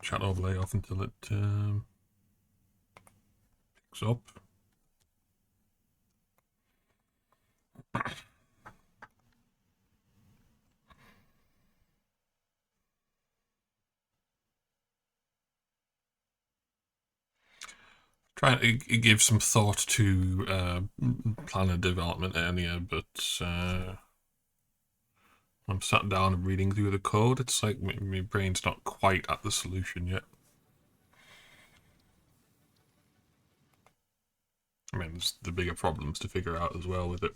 chat overlay off until it picks up. Trying to give some thought to planner development earlier, but I'm sat down and reading through the code. It's like my brain's not quite at the solution yet. I mean, there's the bigger problems to figure out as well with it.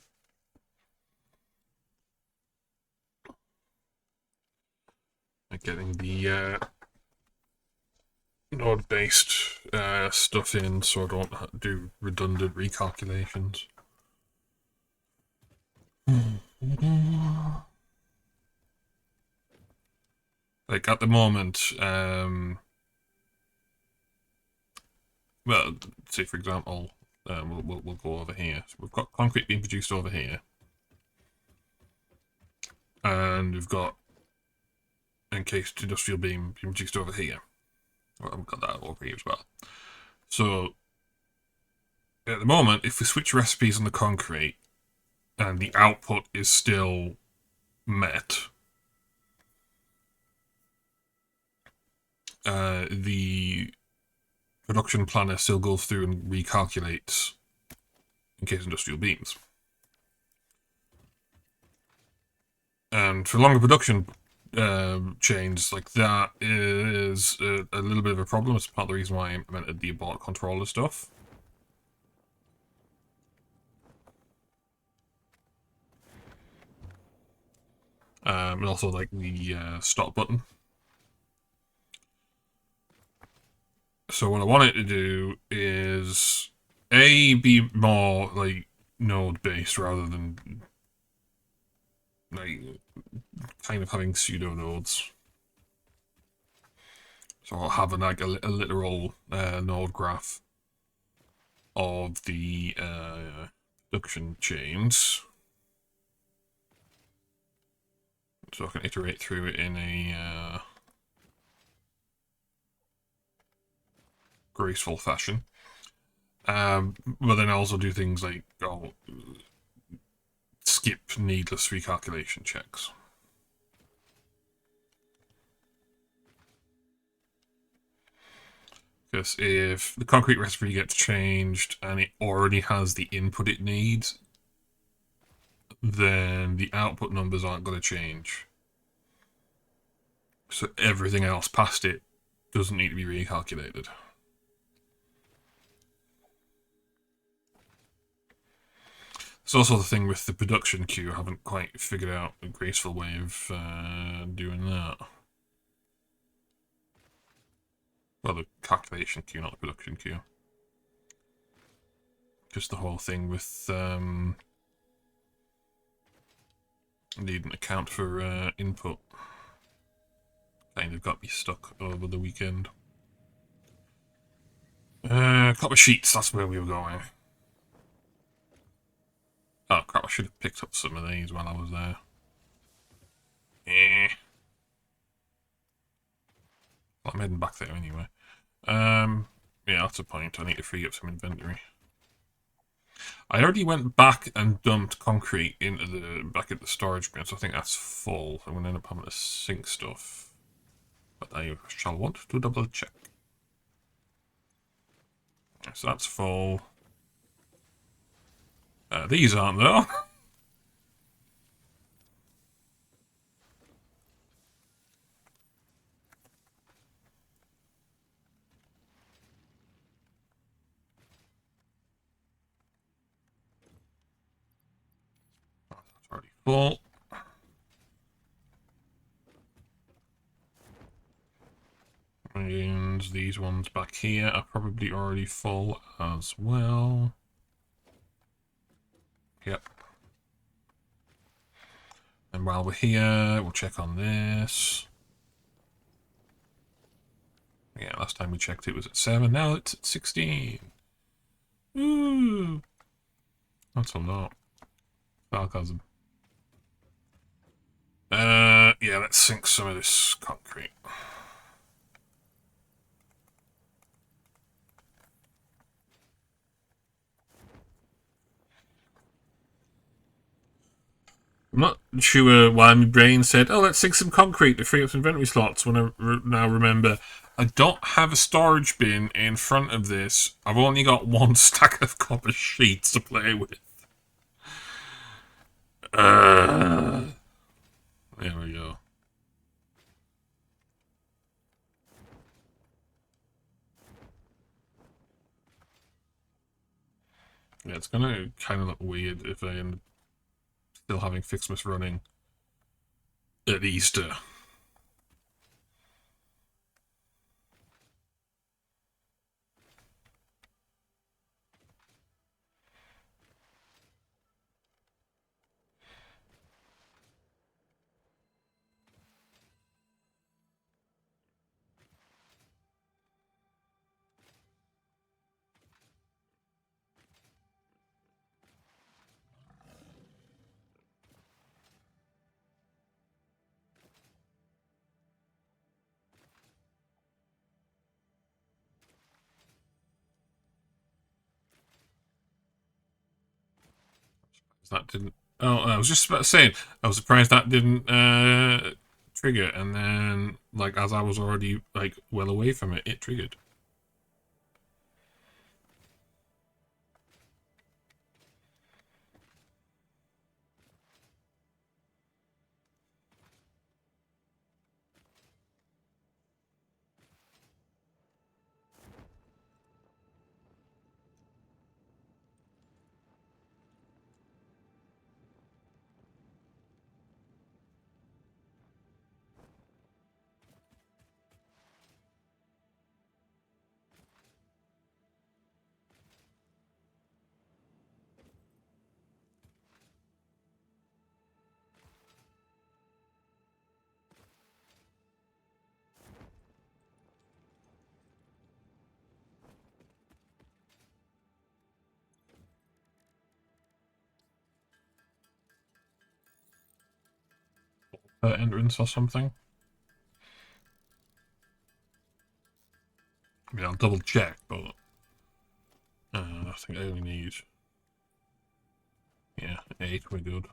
Like getting the node-based stuff in so I don't do redundant recalculations. Like at the moment, well, say for example, we'll go over here. So we've got concrete being produced over here, and we've got encased industrial beam being produced over here. Well, we've got that over here as well. So at the moment, if we switch recipes on the concrete and the output is still met, the production planner still goes through and recalculates encased industrial beams. And for longer production chains, like that is a little bit of a problem. It's part of the reason why I implemented the abort controller stuff. And also like the stop button. So what I want it to do is be more like node based rather than like kind of having pseudo nodes. So I'll have like a literal node graph of the production chains. So I can iterate through it in a graceful fashion. But then I also do things like skip needless recalculation checks. Because if the concrete recipe gets changed and it already has the input it needs, then the output numbers aren't going to change. So everything else past it doesn't need to be recalculated. It's also the thing with the production queue. I haven't quite figured out a graceful way of doing that. Well, the calculation queue, not the production queue. Just the whole thing with need an account for input kind of got me stuck over the weekend. Copper sheets, that's where we were going. Oh crap, I should have picked up some of these while I was there. Well, I'm heading back there anyway. Yeah, that's a point. I need to free up some inventory. I already went back and dumped concrete into back at the storage bin, so I think that's full. I'm going to end up having to sink stuff. But I shall want to double check. So that's full. These aren't though. That's already full. And these ones back here are probably already full as well. Yep. And while we're here, we'll check on this. Yeah, last time we checked it was at 7, now it's at 16. Ooh. That's a lot. Sarcasm. Yeah, let's sink some of this concrete. I'm not sure why my brain said, "Oh, let's sink some concrete to free up some inventory slots." When I now remember, I don't have a storage bin in front of this. I've only got one stack of copper sheets to play with. There we go. Yeah, it's gonna kind of look weird if I end up still having FICSMAS running at Easter. That didn't. Oh, I was just about to say, I was surprised that didn't trigger, and then, like, as I was already like well away from it, it triggered. Entrance or something. I mean, I'll double check, but I think I only need, yeah, 8. We're good.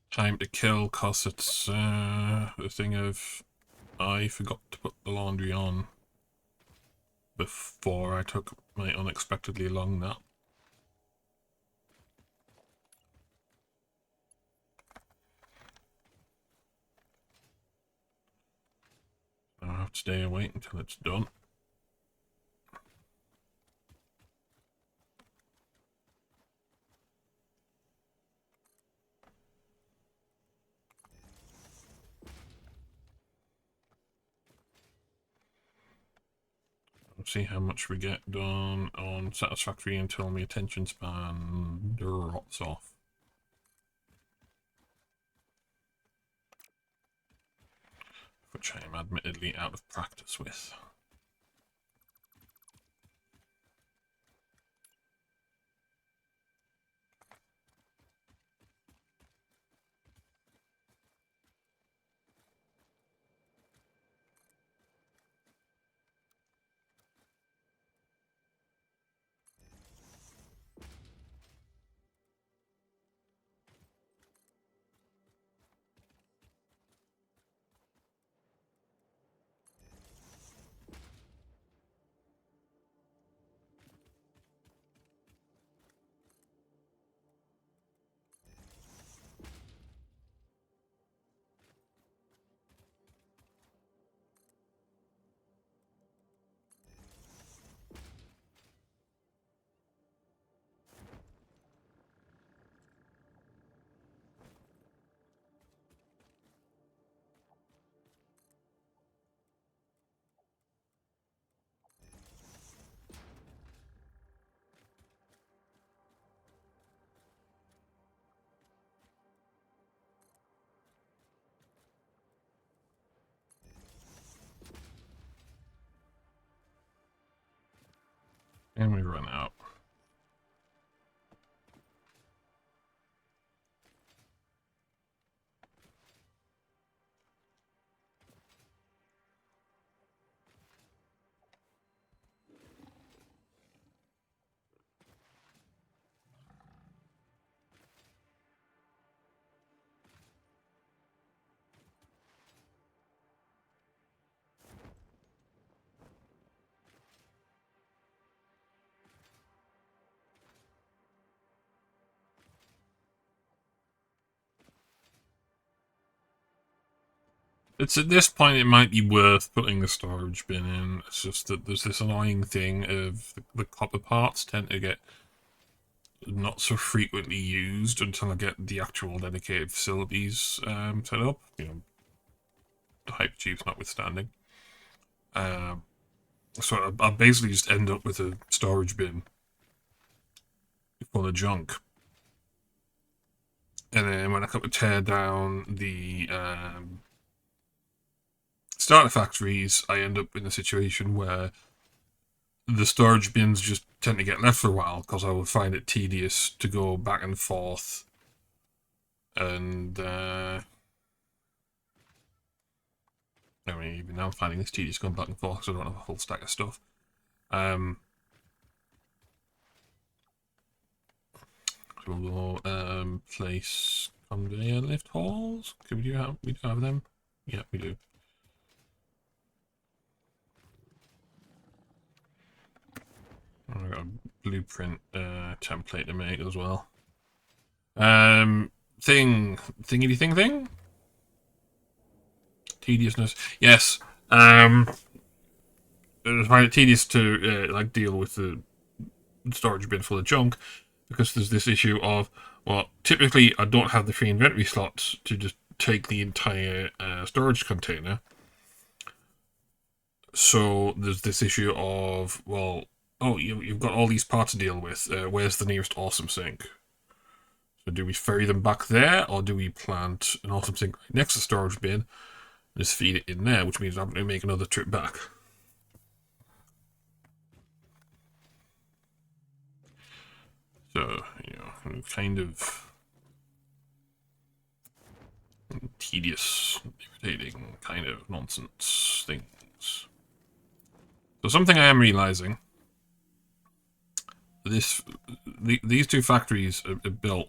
Time to kill, cause it's a thing of I forgot to put the laundry on before I took my unexpectedly long nap. I have to stay and wait until it's done. See how much we get done on satisfactory until my attention span drops off. Which I am admittedly out of practice with. And we run out. It's at this point it might be worth putting the storage bin in. It's just that there's this annoying thing of the copper parts tend to get not so frequently used until I get the actual dedicated facilities set up. You know, the hypertubes notwithstanding. So I basically just end up with a storage bin full of junk. And then when I come to tear down the starter factories, I end up in a situation where the storage bins just tend to get left for a while because I will find it tedious to go back and forth. And I mean, even now I'm finding this tedious going back and forth because I don't have a full stack of stuff. So we'll go place conveyor lift halls. We do have them? Yeah, we do. I've got a blueprint template to make as well. Thingy thing? Tediousness. Yes. It's quite tedious to like deal with the storage bin full of junk because there's this issue of, well, typically I don't have the free inventory slots to just take the entire storage container. So there's this issue of, well, oh, you've got all these parts to deal with. Where's the nearest awesome sink? So do we ferry them back there, or do we plant an awesome sink right next to the storage bin and just feed it in there, which means I'm going to make another trip back. So, you know, kind of tedious, irritating kind of nonsense things. So something I am realizing, these two factories are built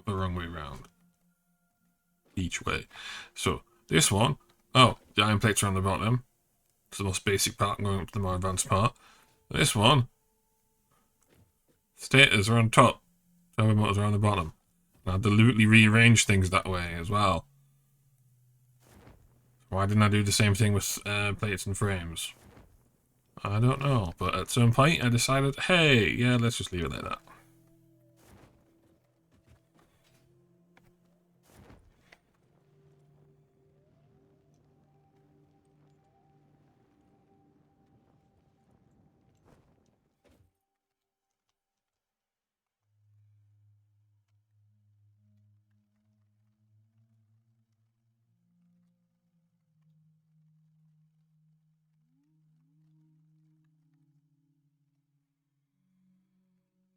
the wrong way around each way. So this one, oh, the iron plates are on the bottom. It's the most basic part going up to the more advanced part. This one, stators are on top, servo motors are on the bottom. And I deliberately rearranged things that way as well. Why didn't I do the same thing with plates and frames? I don't know, but at some point I decided, hey, yeah, let's just leave it like that.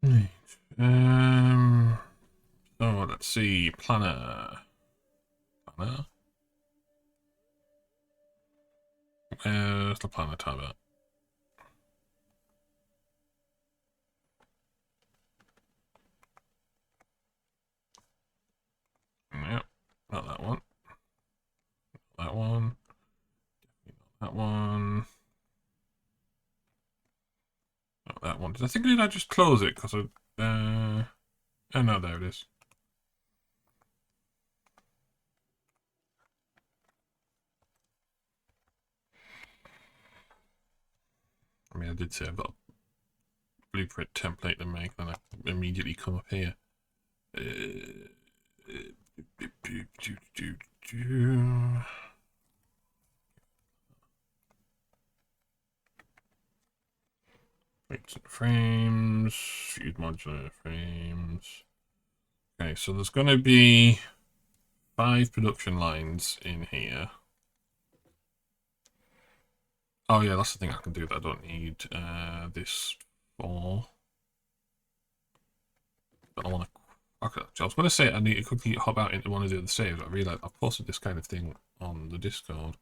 Right. So let's see, planner. Where's the planner tab at? Yep, not that one. That one. That one. Not that one. Did I just close it? Because oh no, there it is. I mean, I did say I've got a blueprint template to make, then I immediately come up here. Plates and frames, fuse modular frames. Okay, so there's going to be 5 production lines in here. Oh yeah, that's the thing I can do that I don't need this for. But I want to. Okay, I was going to say I need to quickly hop out into one of the other saves. I realised I've posted this kind of thing on the Discord.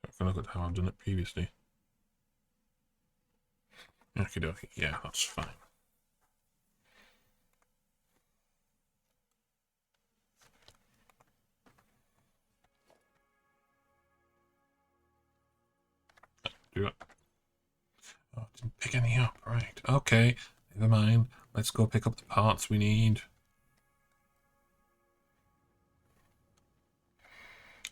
I can look at how I've done it previously. Okay, dokie. Yeah, that's fine. Do it. Oh, didn't pick any up. Right. Okay. Never mind. Let's go pick up the parts we need.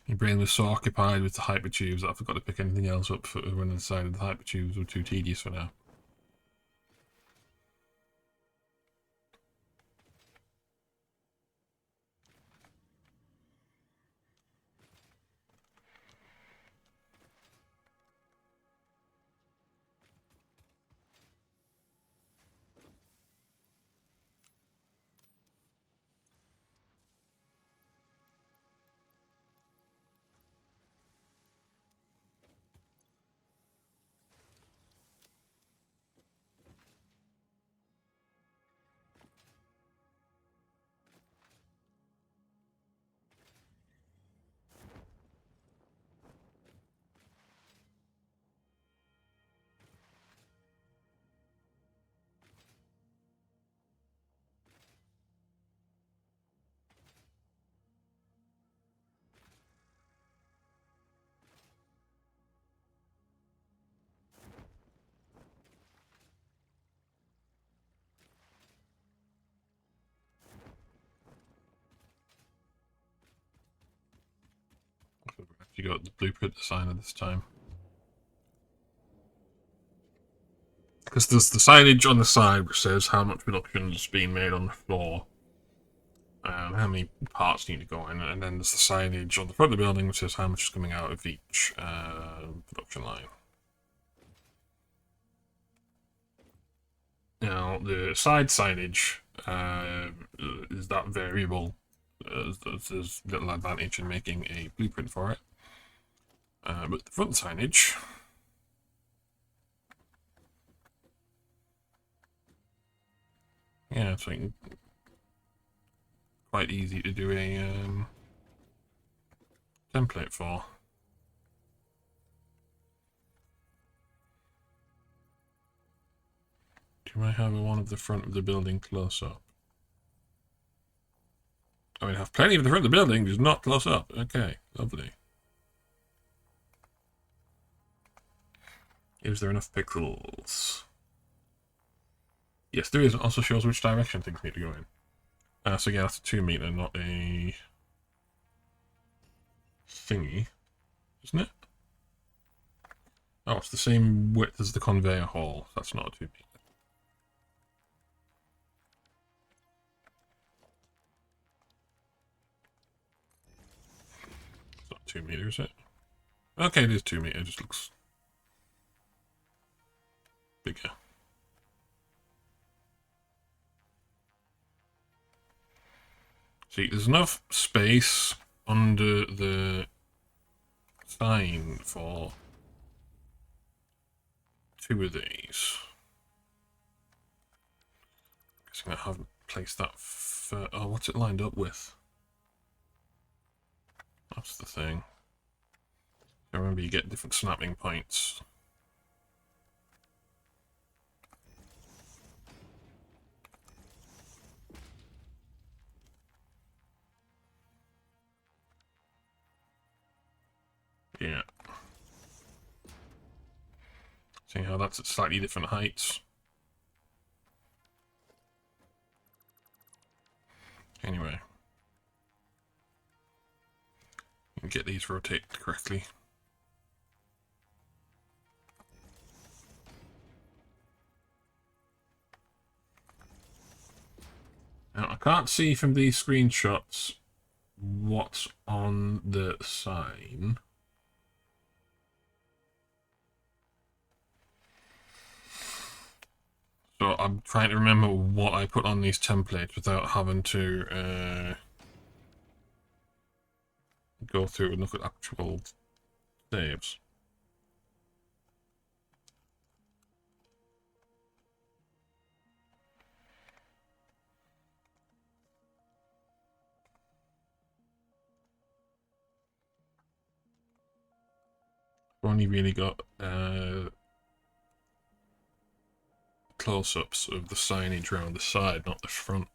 Your brain was so occupied with the hypertubes that I forgot to pick anything else up for running inside of the hypertubes. Were too tedious for now. You got the blueprint designer this time. Because there's the signage on the side which says how much production is being made on the floor, how many parts need to go in, and then there's the signage on the front of the building which says how much is coming out of each production line. Now, the side signage is that variable. There's little advantage in making a blueprint for it. But the front signage, yeah, it's like quite easy to do a template for. Do I have one of the front of the building close up? I mean, I have plenty of the front of the building, just not close up. Okay, lovely. Is there enough pixels? Yes, there is. It also shows which direction things need to go in. So yeah, that's a 2 meter, not a thingy, isn't it? Oh, it's the same width as the conveyor hall. That's not a 2 meter. It's not 2 meters, is it? Okay, it is 2 meter. It just looks bigger. See, there's enough space under the sign for 2 of these. Guessing I haven't placed that for... Oh, what's it lined up with? That's the thing. I remember you get different snapping points. Yeah. Seeing how that's at slightly different heights. Anyway. You can get these rotated correctly. Now, I can't see from these screenshots what's on the sign. I'm trying to remember what I put on these templates without having to go through and look at actual saves. I've only really got close-ups of the signage around the side, not the front.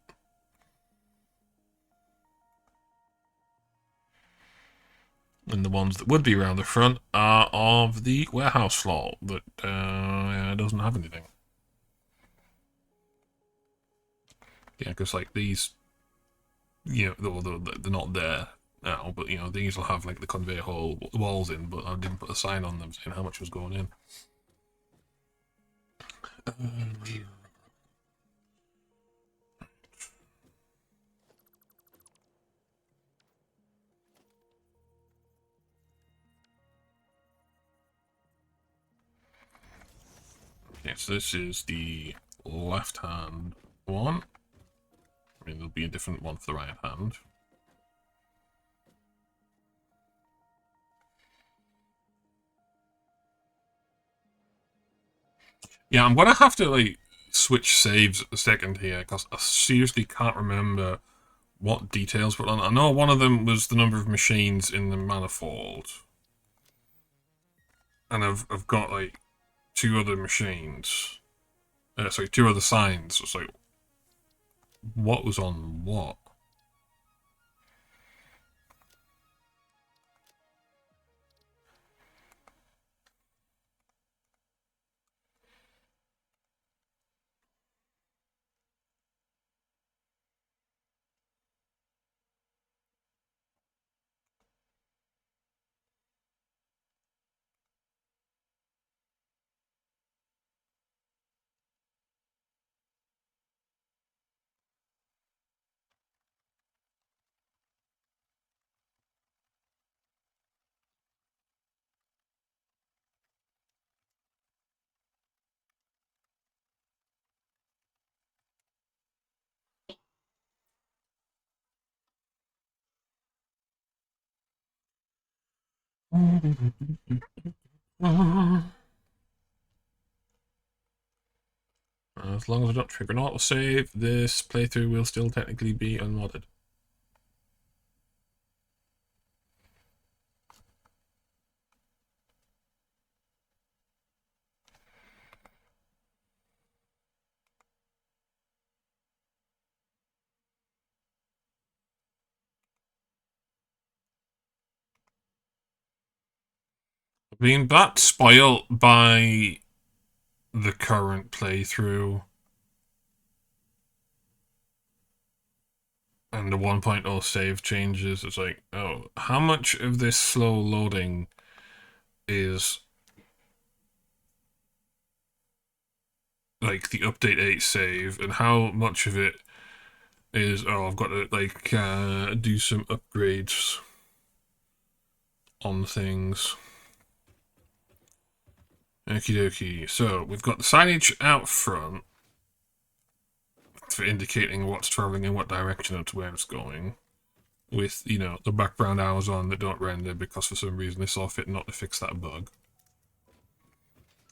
And the ones that would be around the front are of the warehouse floor, but doesn't have anything. Yeah, because like these, they're not there now, but these will have like the conveyor walls in, but I didn't put a sign on them saying how much was going in. Okay, so this is the left-hand one. I mean, there'll be a different one for the right hand. Yeah, I'm gonna have to like switch saves a second here because I seriously can't remember what details put on. I know one of them was the number of machines in the manifold, and I've got like two other machines. Sorry, two other signs. It's like what was on what? As long as I don't trigger an autosave, this playthrough will still technically be unmodded. I mean, that's spoiled by the current playthrough and the 1.0 save changes. It's like, oh, how much of this slow loading is like the update 8 save, and how much of it is, oh, I've got to like do some upgrades on things. Okie dokie. So we've got the signage out front for indicating what's traveling in what direction and to where it's going, with the background hours on that don't render because for some reason they saw fit not to fix that bug.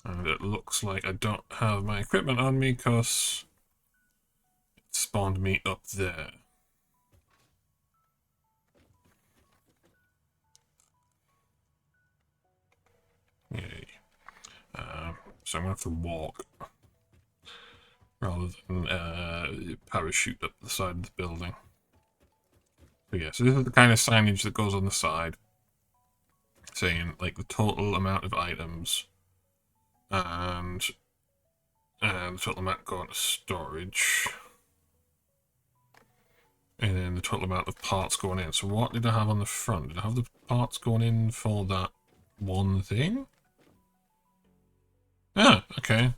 And it looks like I don't have my equipment on me because it spawned me up there. Yay. So I'm going to have to walk rather than parachute up the side of the building. But yeah, so this is the kind of signage that goes on the side, saying like the total amount of items and the total amount going to storage, and then the total amount of parts going in. So what did I have on the front? Did I have the parts going in for that one thing? Ah, okay.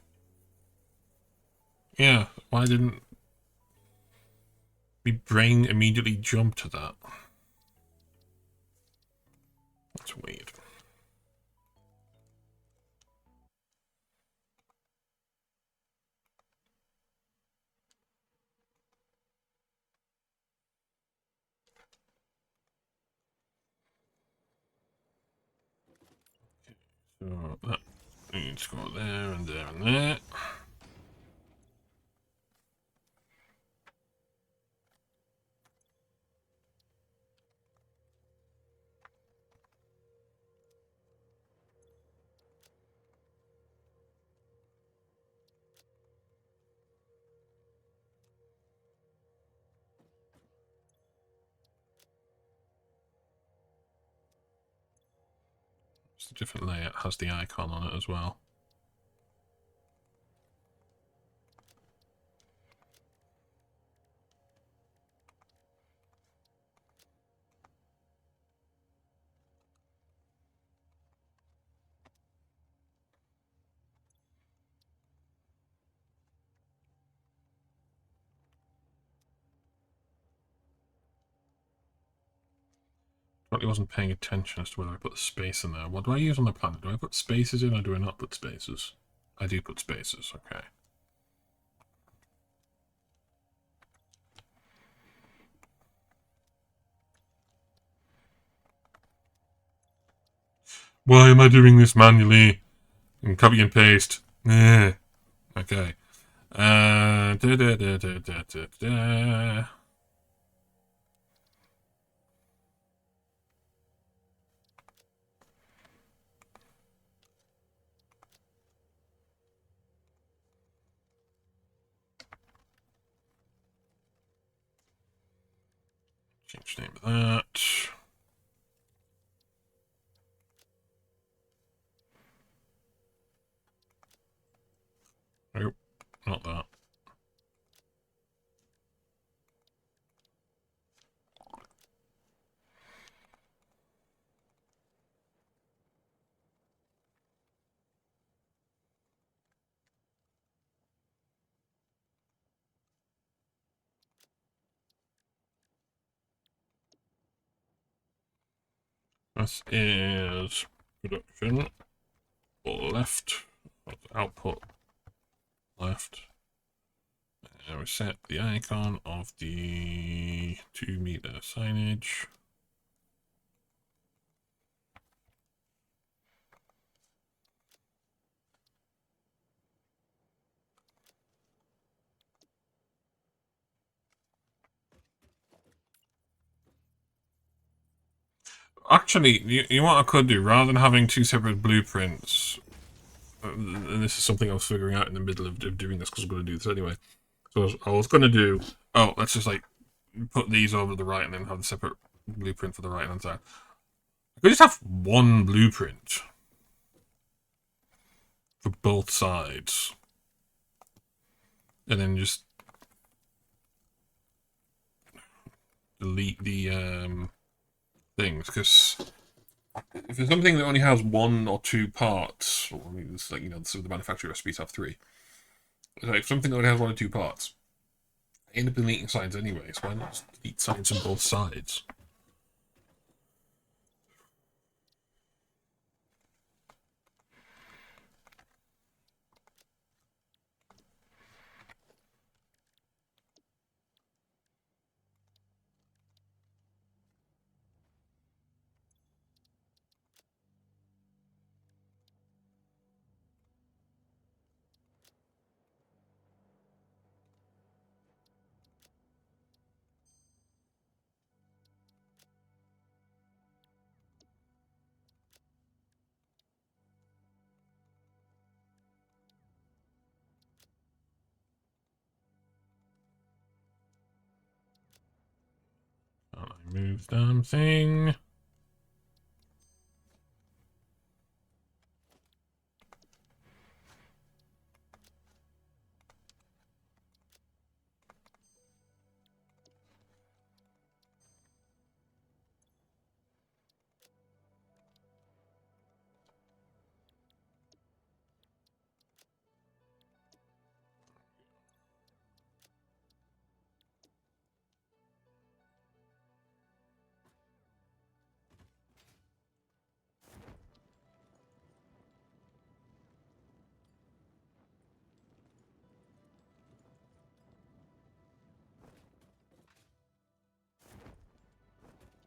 Yeah, why didn't my brain immediately jump to that? That's weird. So that needs to go there and there and there. It's a different layout, has the icon on it as well. Probably wasn't paying attention as to whether I put the space in there. What do I use on the planet? Do I put spaces in or do I not put spaces? I do put spaces, okay. Why am I doing this manually? And copy and paste. Okay. Da, da, da, da, da, da, da. Change the name of that. Nope, not that. This is production left, output left. And we set the icon of the 2-meter signage. Actually, you know what I could do? Rather than having two separate blueprints, and this is something I was figuring out in the middle of doing this because I'm going to do this anyway. So I was going to do, let's just like put these over to the right and then have a separate blueprint for the right hand side. I could just have one blueprint for both sides. And then just delete the things, because if there's something that only has one or two parts, or I mean, it's like, so the manufacturer recipes have three. So if something only has one or two parts, I end up deleting sides anyway, so why not just delete sides on both sides? I move the damn thing.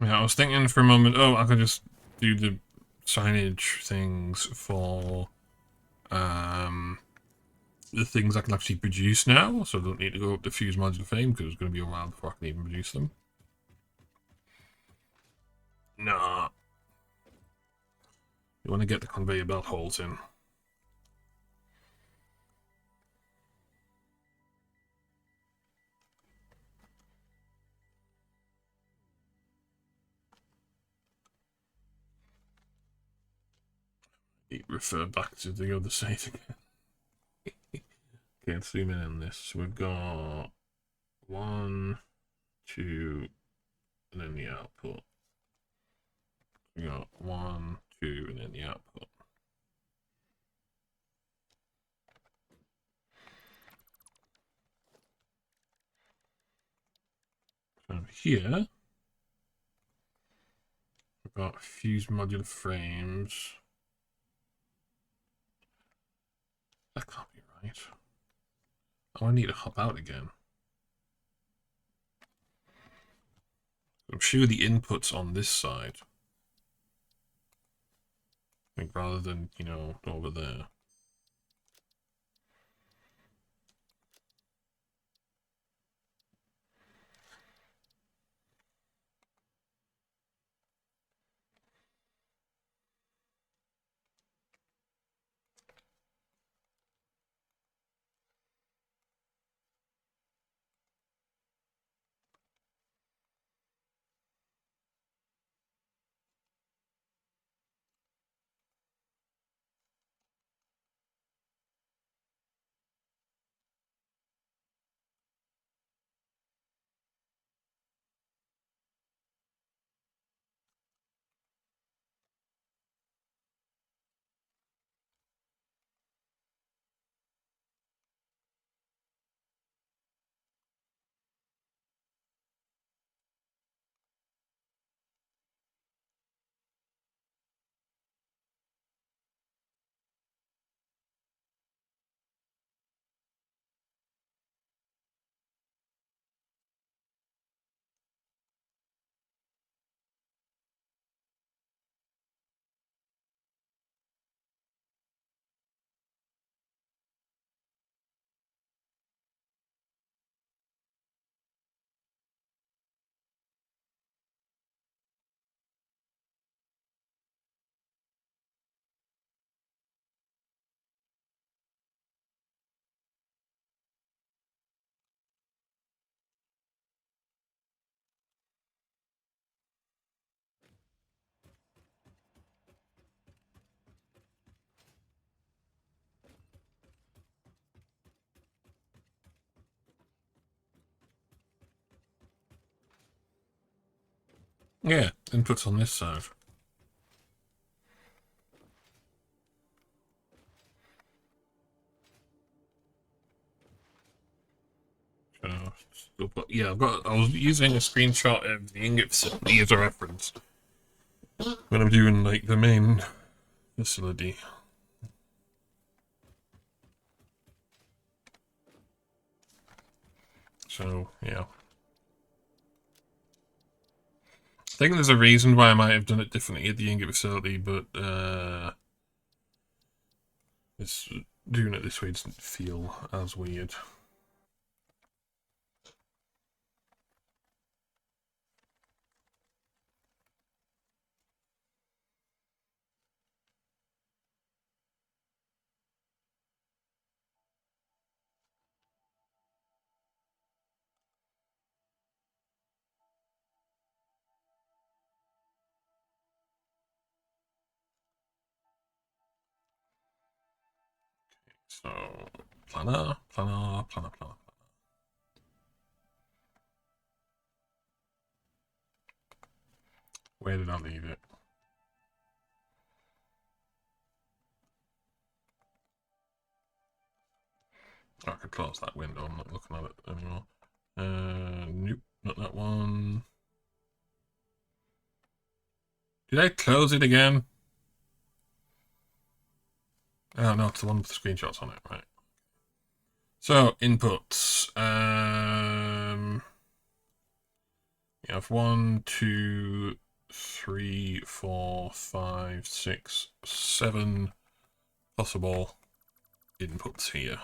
Yeah, I was thinking for a moment, I could just do the signage things for the things I can actually produce now, so I don't need to go up to Fuse Modular Frame because it's going to be a while before I can even produce them. Nah. You want to get the conveyor belt holes in. Refer back to the other side again. Okay, let's zoom in on this. So we've got 1, 2, and then the output. We got 1, 2, and then the output. So here, we've got fused modular frames. That can't be right. Oh, I need to hop out again. I'm sure the input's on this side. Like, rather than, you know, over there. Yeah, input's on this side. But yeah, I was using a screenshot of the ingot facility as a reference when I'm doing like the main facility. So yeah, I think there's a reason why I might have done it differently at the ingot facility, but it's doing it this way doesn't feel as weird. So planner. Where did I leave it? I could close that window. I'm not looking at it anymore. Nope, not that one. Did I close it again? Oh no, it's the one with the screenshots on it, right? So inputs. You have 1, 2, 3, 4, 5, 6, 7 possible inputs here.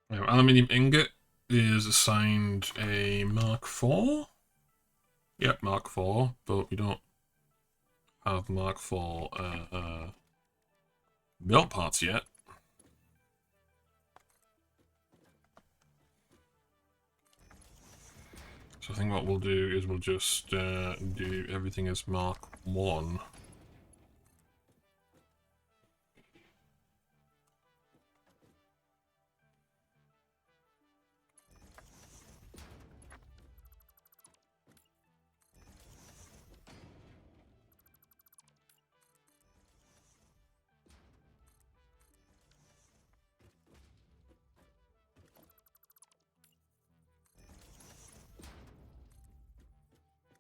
Now, aluminium ingot is assigned a Mark IV. Yep, Mark IV, but we don't have Mark IV built parts yet. So I think what we'll do is we'll just do everything as Mark 1.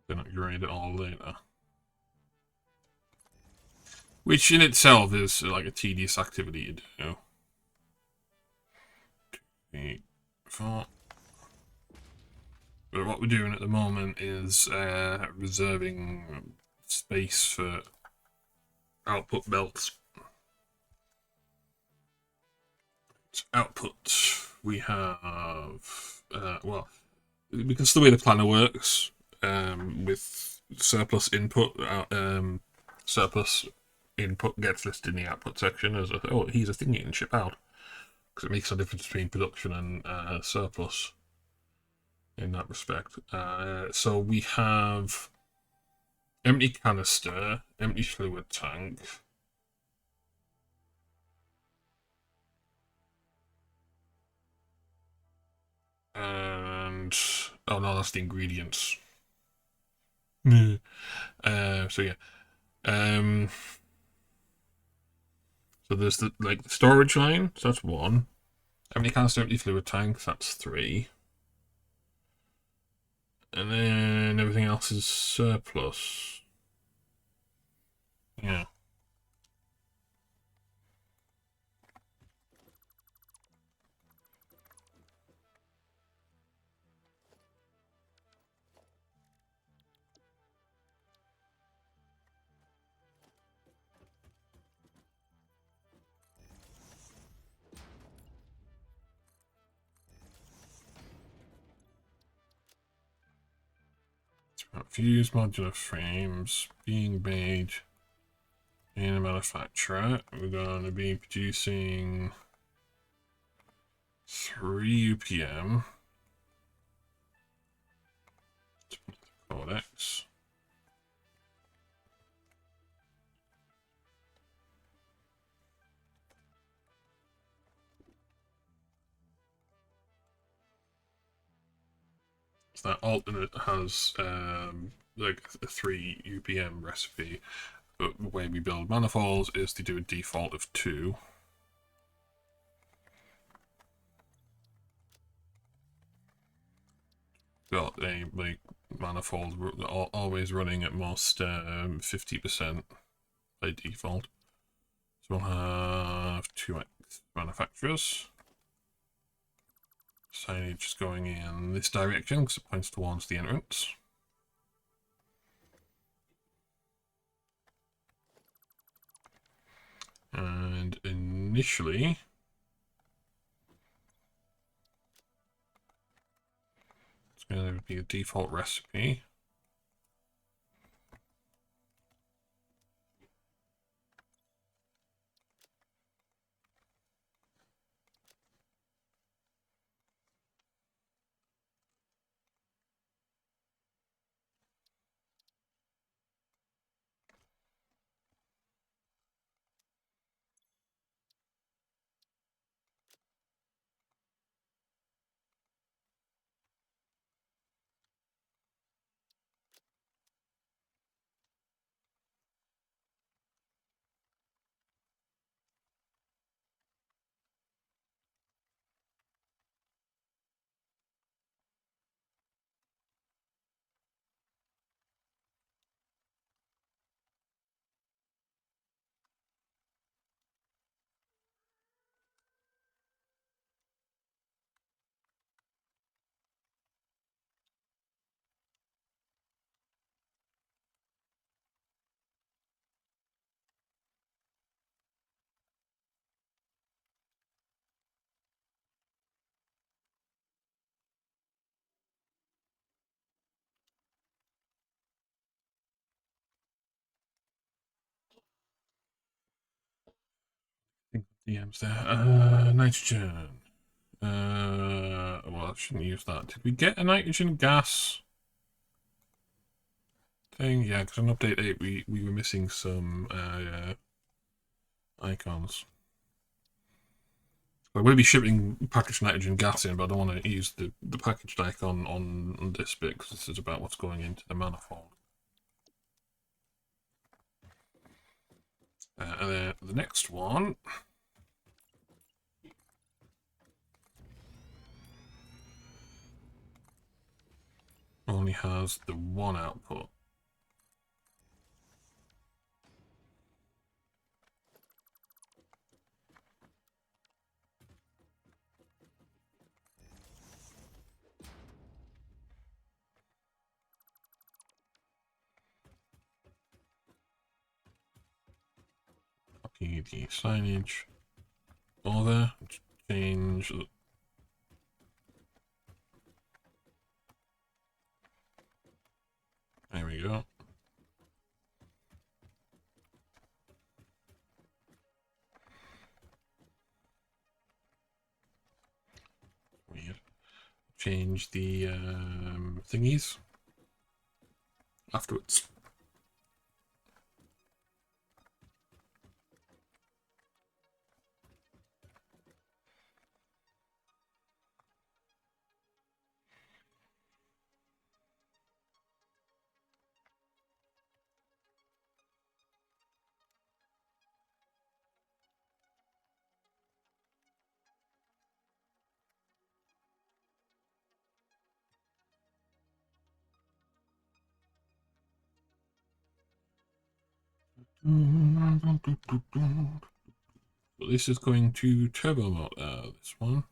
Then upgrade it all later. Which in itself is like a tedious activity to do. 2, 3, 4. But what we're doing at the moment is reserving space for output belts. So output, we have, well, because the way the planner works, with surplus input, surplus input gets listed in the output section as a, oh, here's a thing you can ship out. Because it makes a difference between production and surplus in that respect. So we have empty canister, empty fluid tank. And, oh no, that's the ingredients. So yeah. So there's the storage line, so that's 1. Empty canister, empty fluid tank, that's 3. And then everything else is surplus. Yeah. Fused modular frames being made in a manufacturer. We're going to be producing 3 UPM. Codex. So that alternate has like a 3 UPM recipe. But the way we build manifolds is to do a default of 2. Got a manifold always running at most 50% by default. So we'll have 2 manufacturers. Signage is going in this direction because it points towards the entrance. And initially, it's going to be a default recipe. DM's there. Nitrogen. Well, I shouldn't use that. Did we get a nitrogen gas thing? Yeah, because on update 8 we were missing some icons. I will be shipping packaged nitrogen gas in, but I don't want to use the packaged icon on this bit because this is about what's going into the manifold. And then the next one only has the one output. Copy the signage over, change. There we go. Weird. Change the thingies afterwards. So this is going to turbo mode. This one.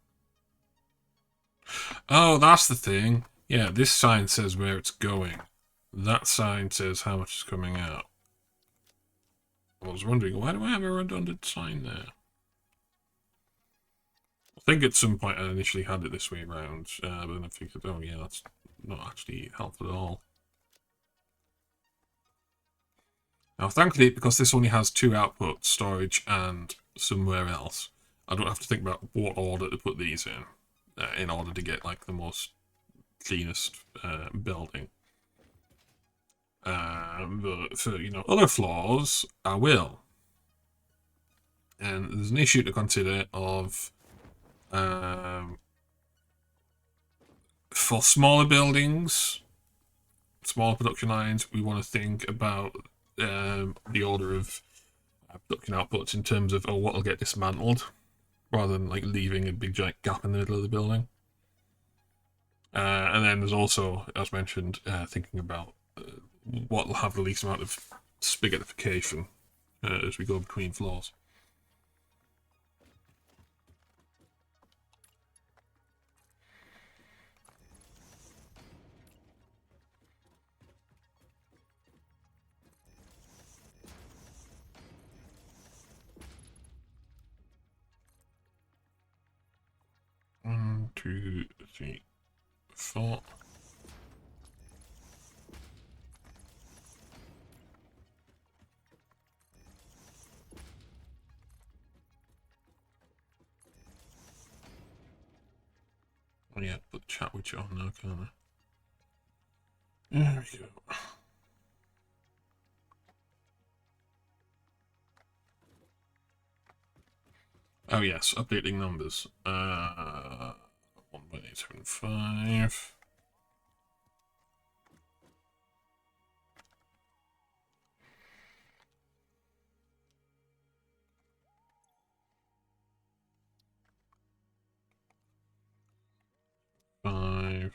Oh, that's the thing. Yeah, this sign says where it's going. That sign says how much is coming out. I was wondering, why do I have a redundant sign there? I think at some point I initially had it this way around, but then I figured, oh yeah, that's not actually helpful at all. Now, thankfully, because this only has two outputs, storage and somewhere else, I don't have to think about what order to put these in order to get like the most cleanest building. But for other floors, I will. And there's an issue to consider of for smaller buildings, smaller production lines, we want to think about the order of production outputs in terms of what will get dismantled, rather than like leaving a big giant gap in the middle of the building. And then there's also, as mentioned, thinking about what will have the least amount of spaghettification as we go between floors. One, two, three, four. Oh yeah, put chat widget on now, can't I? There we go. Oh yes, updating numbers. 1.875. Five.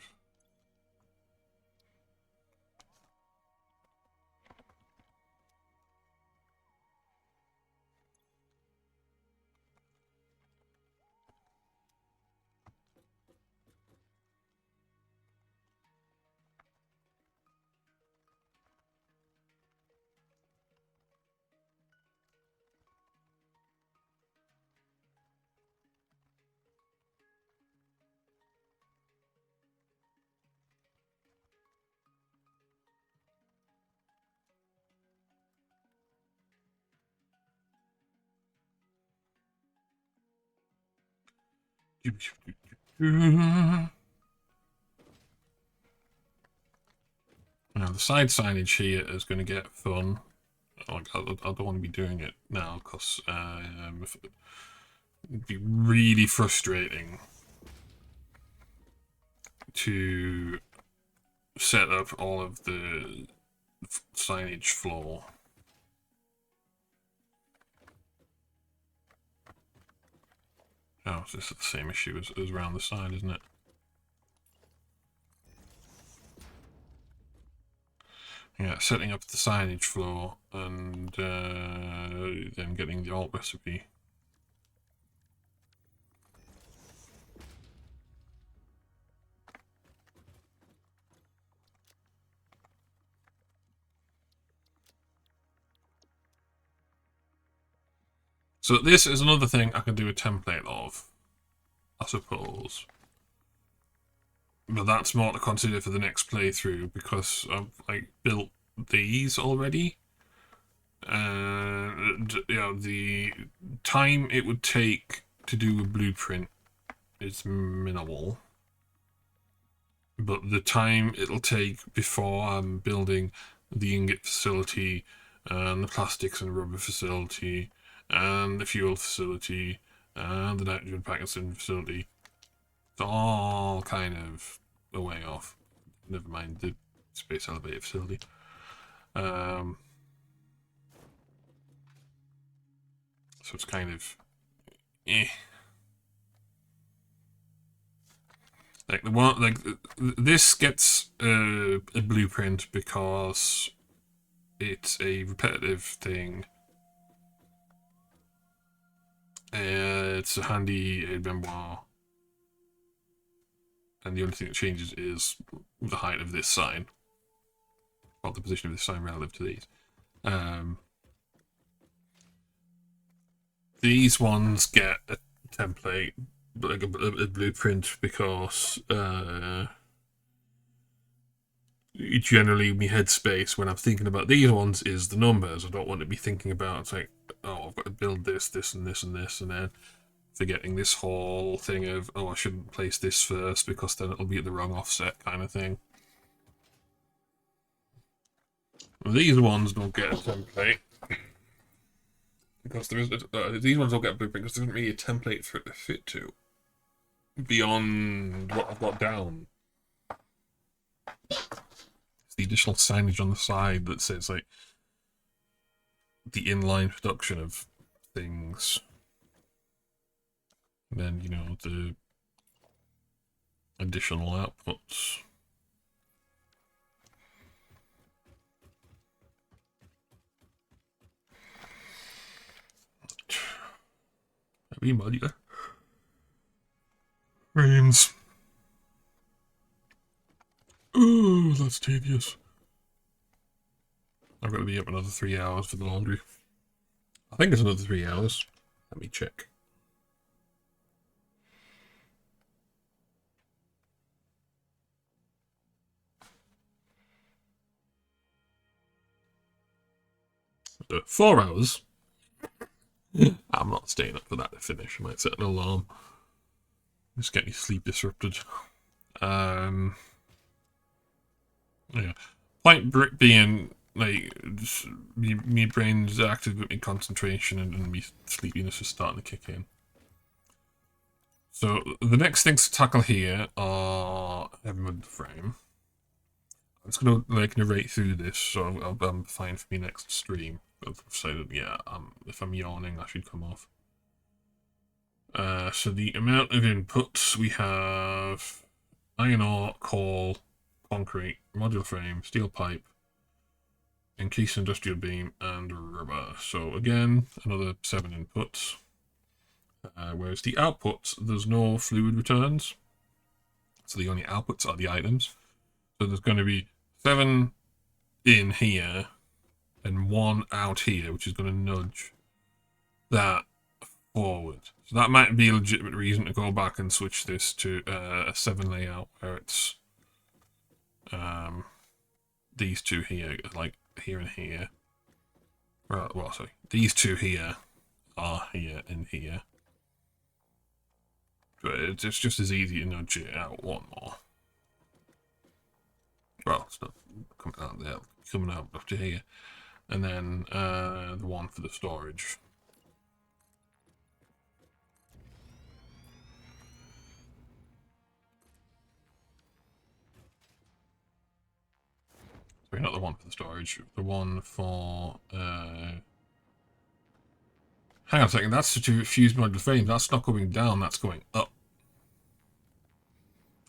Now the side signage here is going to get fun. Like, I don't want to be doing it now because it'd be really frustrating to set up all of the signage floor. Oh, this is the same issue as around the side, isn't it? Yeah, setting up the signage floor and then getting the alt recipe. So this is another thing I can do a template of, I suppose. But that's more to consider for the next playthrough because I've like built these already. And you know, the time it would take to do a blueprint is minimal. But the time it'll take before I'm building the ingot facility and the plastics and rubber facility and the fuel facility and the nitrogen packaging facility, it's all kind of a way off. Never mind the space elevator facility. So it's kind of like the one like this gets a blueprint because it's a repetitive thing. It's a handy aide-memoir. And the only thing that changes is the height of this sign. Or the position of this sign relative to these. These ones get a template, like a blueprint, because generally my headspace when I'm thinking about these ones is the numbers. I don't want to be thinking about, it's like, oh, I've got to build this, this, and this, and this, and then forgetting this whole thing of, oh, I shouldn't place this first because then it'll be at the wrong offset kind of thing. These ones don't get a template because there is these ones don't get a blueprint because there isn't really a template for it to fit to beyond what I've got down. It's the additional signage on the side that says like the inline production of things. And then, you know, the additional outputs. Heavy modular frames. Oh, that's tedious. I've got to be up another 3 hours for the laundry. I think it's another 3 hours. Let me check. So 4 hours. I'm not staying up for that to finish. I might set an alarm. Just get your sleep disrupted. Yeah. Point being, like, my brain's active with my concentration and my sleepiness is starting to kick in. So the next things to tackle here are Emerald Frame. I'm just going to like narrate through this, so I'm fine for my next stream. I've decided, yeah, if I'm yawning, I should come off. So the amount of inputs we have: iron ore, coal, concrete, modular frame, steel pipe, encased industrial beam, and rubber. So again, another 7 inputs. Whereas the outputs, there's no fluid returns. So the only outputs are the items. So there's going to be 7 in here and 1 out here, which is going to nudge that forward. So that might be a legitimate reason to go back and switch this to a 7 layout where it's these two here, like here and here. Well, sorry, these two here are here and here. But it's just as easy to nudge it out one more. Well, it's not coming out there, coming out up to here. And then the one for the storage. Sorry, not the one for the storage. The one for... hang on a second, that's to fuse mod the frame. That's not going down, that's going up.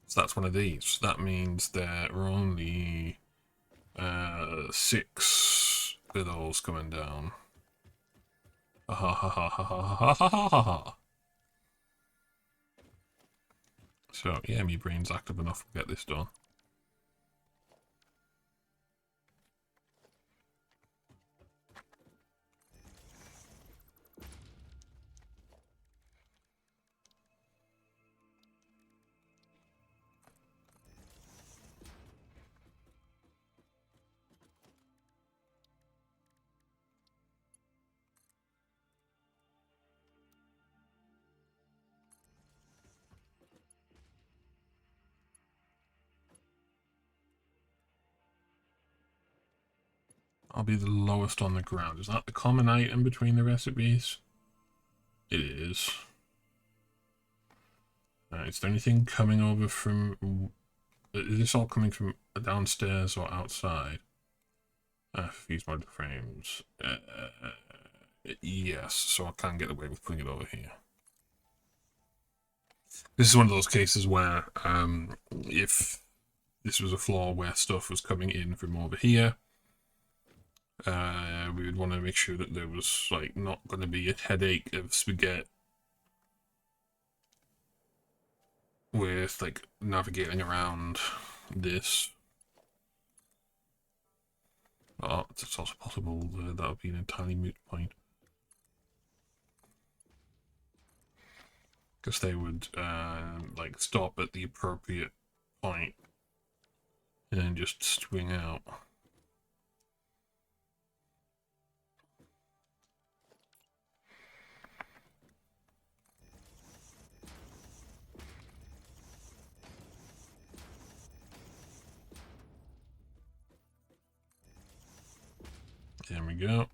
So that's one of these. That means there are only 6 of those coming down. Ha ha ha ha ha ha ha ha ha ha. So yeah, my brain's active enough to get this done. I'll be the lowest on the ground. Is that the common item between the recipes? It is. Is there anything coming over from... Is this all coming from downstairs or outside? Fuse mod frames. Yes, so I can get away with putting it over here. This is one of those cases where if this was a floor where stuff was coming in from over here, we would want to make sure that there was like not going to be a headache of spaghetti with like navigating around this. Oh, it's also possible that would be an entirely moot point, because they would like stop at the appropriate point and then just swing out. There we go.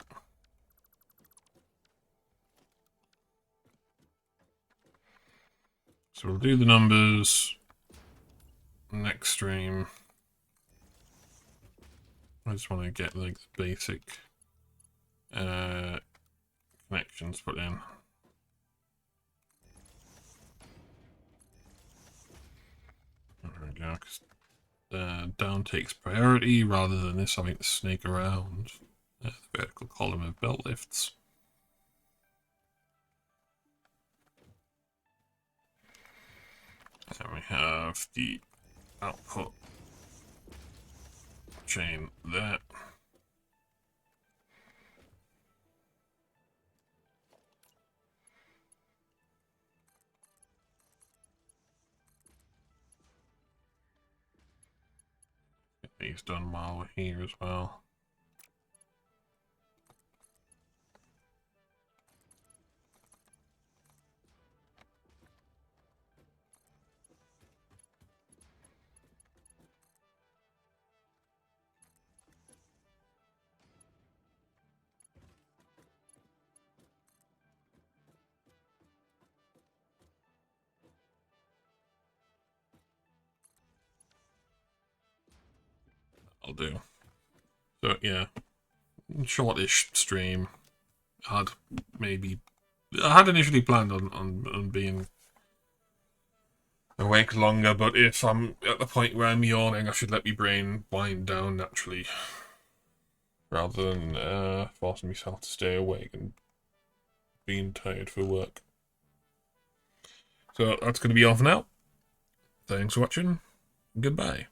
So we'll do the numbers next stream. I just want to get like the basic connections put in. There we go. 'Cause, down takes priority rather than this having to snake around the vertical column of belt lifts. And we have the output chain there. Get these done while we're here as well. I'll do. So yeah, shortish stream. I had initially planned on being awake longer, but if I'm at the point where I'm yawning, I should let my brain wind down naturally, rather than forcing myself to stay awake and being tired for work. So that's going to be off now. Thanks for watching. Goodbye.